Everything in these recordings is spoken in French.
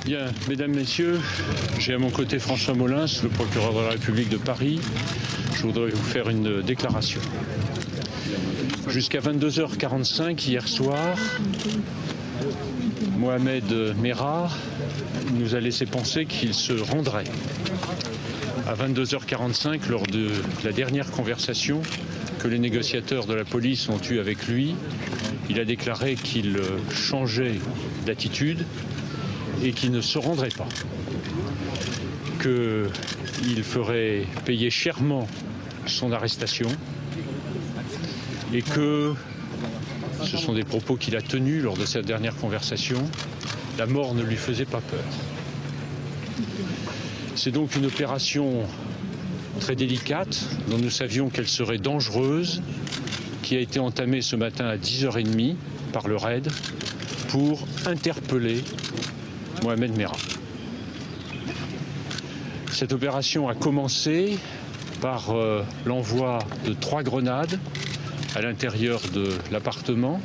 Bien, mesdames, messieurs, j'ai à mon côté François Molins, le procureur de la République de Paris. Je voudrais vous faire une déclaration. Jusqu'à 22h45 hier soir, Mohamed Merah nous a laissé penser qu'il se rendrait. À 22h45, lors de la dernière conversation que les négociateurs de la police ont eue avec lui, il a déclaré qu'il changeait d'attitude et qu'il ne se rendrait pas, qu'il ferait payer chèrement son arrestation et que, ce sont des propos qu'il a tenus lors de cette dernière conversation, la mort ne lui faisait pas peur. C'est donc une opération très délicate, dont nous savions qu'elle serait dangereuse, qui a été entamée ce matin à 10h30 par le RAID pour interpeller Mohamed Merah. Cette opération a commencé par l'envoi de 3 grenades à l'intérieur de l'appartement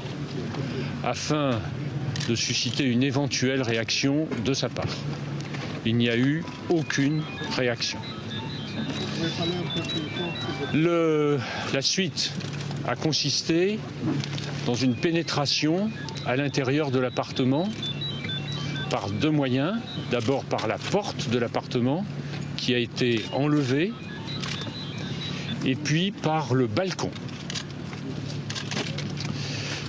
afin de susciter une éventuelle réaction de sa part. Il n'y a eu aucune réaction. La suite a consisté dans une pénétration à l'intérieur de l'appartement par 2 moyens. D'abord par la porte de l'appartement qui a été enlevée et puis par le balcon.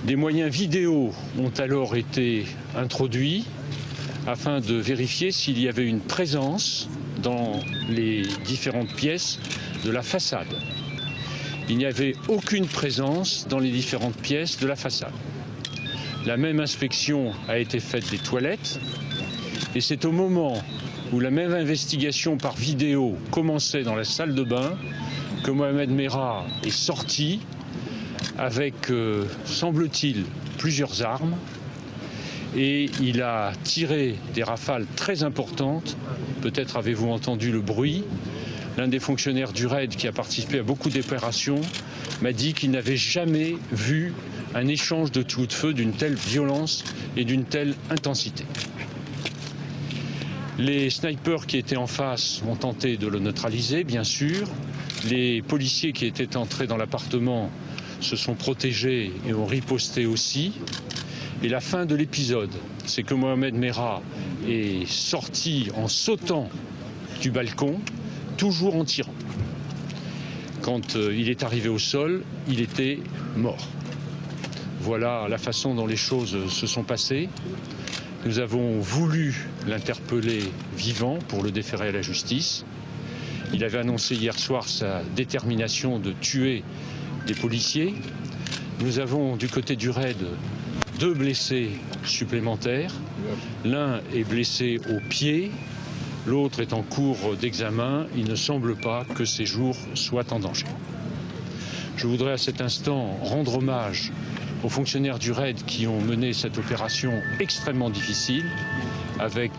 Des moyens vidéo ont alors été introduits afin de vérifier s'il y avait une présence dans les différentes pièces de la façade. Il n'y avait aucune présence dans les différentes pièces de la façade. La même inspection a été faite des toilettes et c'est au moment où la même investigation par vidéo commençait dans la salle de bain que Mohamed Merah est sorti avec, semble-t-il, plusieurs armes et il a tiré des rafales très importantes. Peut-être avez-vous entendu le bruit. L'un des fonctionnaires du RAID qui a participé à beaucoup d'opérations m'a dit qu'il n'avait jamais vu un échange de coups de feu d'une telle violence et d'une telle intensité. Les snipers qui étaient en face ont tenté de le neutraliser, bien sûr. Les policiers qui étaient entrés dans l'appartement se sont protégés et ont riposté aussi. Et la fin de l'épisode, c'est que Mohamed Merah est sorti en sautant du balcon, toujours en tirant. Quand il est arrivé au sol, il était mort. Voilà la façon dont les choses se sont passées. Nous avons voulu l'interpeller vivant pour le déférer à la justice. Il avait annoncé hier soir sa détermination de tuer des policiers. Nous avons du côté du RAID 2 blessés supplémentaires. L'un est blessé au pied, l'autre est en cours d'examen. Il ne semble pas que ses jours soient en danger. Je voudrais à cet instant rendre hommage aux fonctionnaires du RAID qui ont mené cette opération extrêmement difficile avec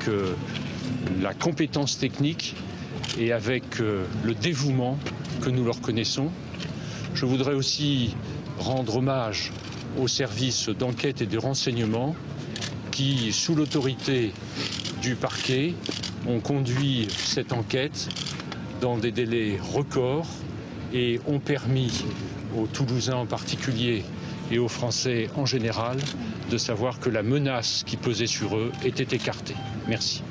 la compétence technique et avec le dévouement que nous leur connaissons. Je voudrais aussi rendre hommage aux services d'enquête et de renseignement qui, sous l'autorité du parquet, ont conduit cette enquête dans des délais records et ont permis aux Toulousains en particulier et aux Français en général de savoir que la menace qui pesait sur eux était écartée. Merci.